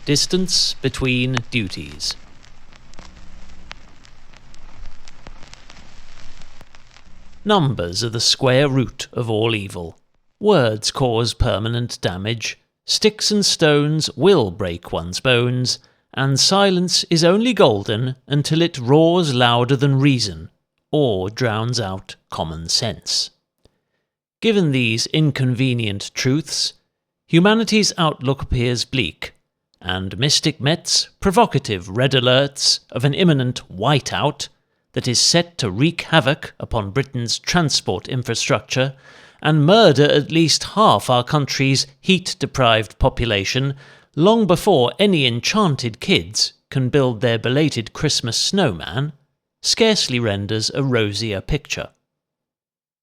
Distance between duties. Numbers are the square root of all evil. Words cause permanent damage, sticks and stones will break one's bones, and silence is only golden until it roars louder than reason, or drowns out common sense. Given these inconvenient truths, humanity's outlook appears bleak, and Mystic Met's provocative red alerts of an imminent whiteout that is set to wreak havoc upon Britain's transport infrastructure and murder at least half our country's heat-deprived population long before any enchanted kids can build their belated Christmas snowman, scarcely renders a rosier picture.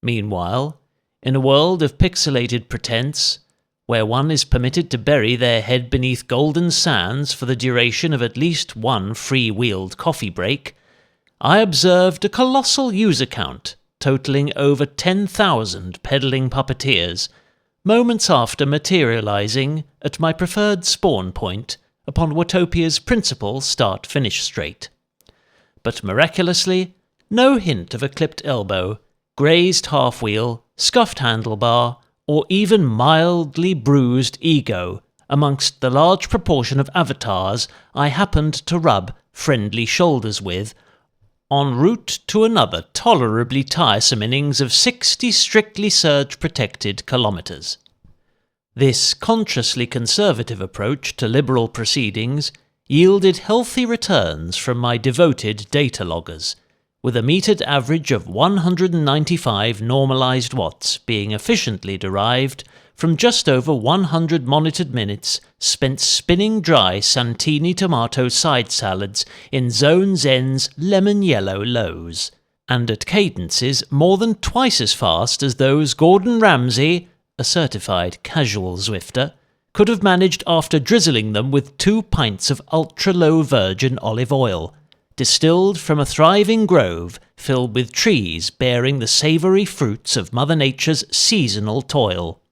Meanwhile, in a world of pixelated pretense, where one is permitted to bury their head beneath golden sands for the duration of at least one free-wheeled coffee break, I observed a colossal user count totalling over 10,000 peddling puppeteers, moments after materialising at my preferred spawn point upon Watopia's principal start-finish straight. But miraculously, no hint of a clipped elbow, grazed half-wheel, scuffed handlebar, or even mildly bruised ego amongst the large proportion of avatars I happened to rub friendly shoulders with en route to another tolerably tiresome innings of 60 strictly surge-protected kilometres. This consciously conservative approach to liberal proceedings yielded healthy returns from my devoted data loggers, with a metered average of 195 normalised watts being efficiently derived from just over 100 monitored minutes spent spinning dry Santini tomato side salads in Zone Zen's lemon-yellow lows, and at cadences more than twice as fast as those Gordon Ramsay, a certified casual Zwifter, could have managed after drizzling them with 2 pints of ultra-low virgin olive oil, distilled from a thriving grove filled with trees bearing the savoury fruits of Mother Nature's seasonal toil.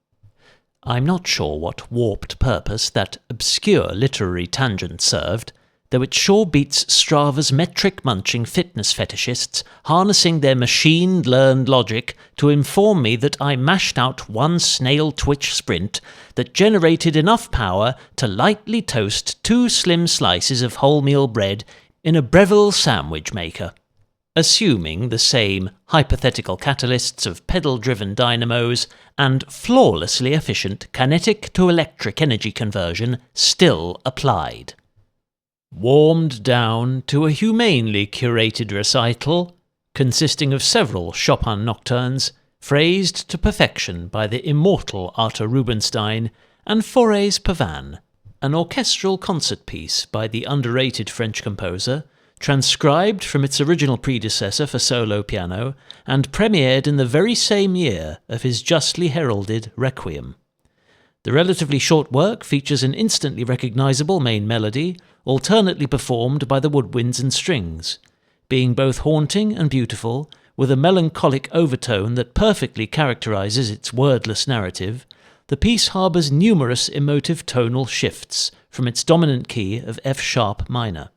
I'm not sure what warped purpose that obscure literary tangent served, though it sure beats Strava's metric-munching fitness fetishists harnessing their machine-learned logic to inform me that I mashed out one snail-twitch sprint that generated enough power to lightly toast 2 slim slices of wholemeal bread in a Breville sandwich maker. Assuming the same hypothetical catalysts of pedal-driven dynamos and flawlessly efficient kinetic to electric energy conversion still applied. Warmed down to a humanely curated recital, consisting of several Chopin nocturnes, phrased to perfection by the immortal Arthur Rubinstein, and Fauré's Pavane, an orchestral concert piece by the underrated French composer, transcribed from its original predecessor for solo piano, and premiered in the very same year of his justly heralded Requiem. The relatively short work features an instantly recognisable main melody, alternately performed by the woodwinds and strings. Being both haunting and beautiful, with a melancholic overtone that perfectly characterises its wordless narrative, the piece harbours numerous emotive tonal shifts from its dominant key of F-sharp minor,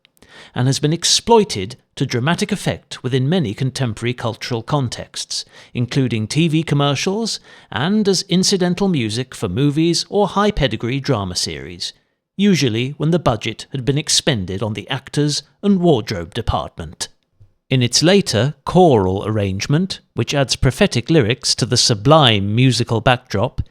and has been exploited to dramatic effect within many contemporary cultural contexts, including TV commercials and as incidental music for movies or high-pedigree drama series, usually when the budget had been expended on the actors and wardrobe department. In its later choral arrangement, which adds prophetic lyrics to the sublime musical backdrop,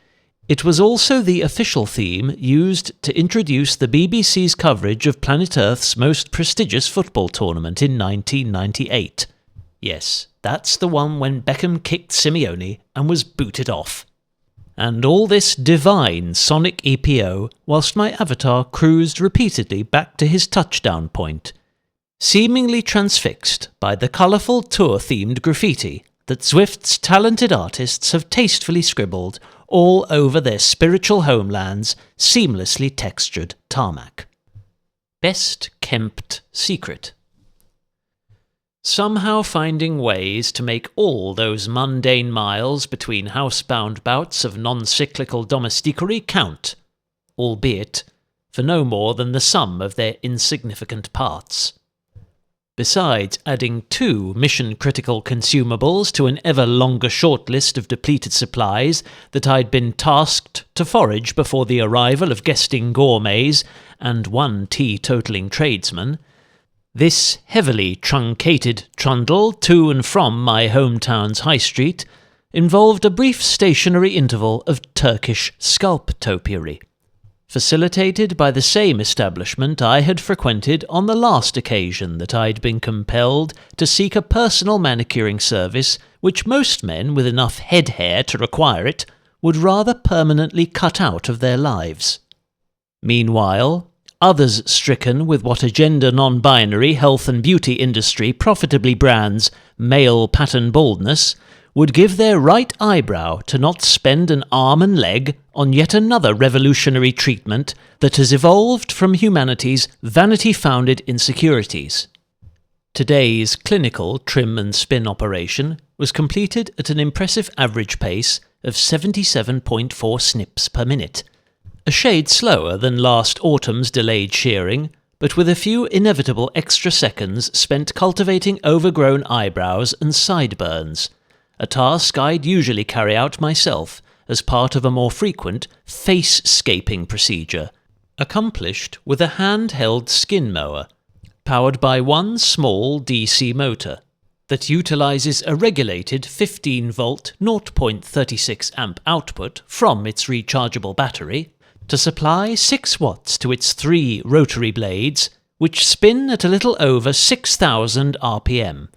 it was also the official theme used to introduce the BBC's coverage of Planet Earth's most prestigious football tournament in 1998. Yes, that's the one when Beckham kicked Simeone and was booted off. And all this divine sonic EPO whilst my avatar cruised repeatedly back to his touchdown point, seemingly transfixed by the colourful tour-themed graffiti that Zwift's talented artists have tastefully scribbled all over their spiritual homeland's seamlessly textured tarmac. Best kept secret. Somehow finding ways to make all those mundane miles between housebound bouts of non-cyclical domesticery count, albeit for no more than the sum of their insignificant parts. Besides adding 2 mission-critical consumables to an ever longer shortlist of depleted supplies that I'd been tasked to forage before the arrival of guesting gourmets and 1 teetotaling tradesman, this heavily truncated trundle to and from my hometown's high street involved a brief stationary interval of Turkish scalp topiary, facilitated by the same establishment I had frequented on the last occasion that I'd been compelled to seek a personal manicuring service which most men with enough head hair to require it would rather permanently cut out of their lives. Meanwhile, others stricken with what a gender non-binary health and beauty industry profitably brands male pattern baldness would give their right eyebrow to not spend an arm and leg on yet another revolutionary treatment that has evolved from humanity's vanity-founded insecurities. Today's clinical trim and spin operation was completed at an impressive average pace of 77.4 snips per minute, a shade slower than last autumn's delayed shearing, but with a few inevitable extra seconds spent cultivating overgrown eyebrows and sideburns, a task I'd usually carry out myself as part of a more frequent face-scaping procedure, accomplished with a handheld skin mower, powered by 1 small DC motor that utilises a regulated 15-volt 0.36 amp output from its rechargeable battery to supply 6 watts to its 3 rotary blades, which spin at a little over 6,000 RPM,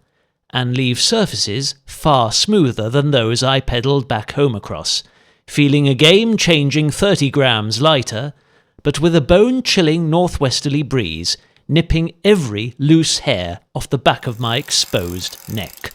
and leave surfaces far smoother than those I pedalled back home across, feeling a game-changing 30 grams lighter, but with a bone-chilling northwesterly breeze nipping every loose hair off the back of my exposed neck.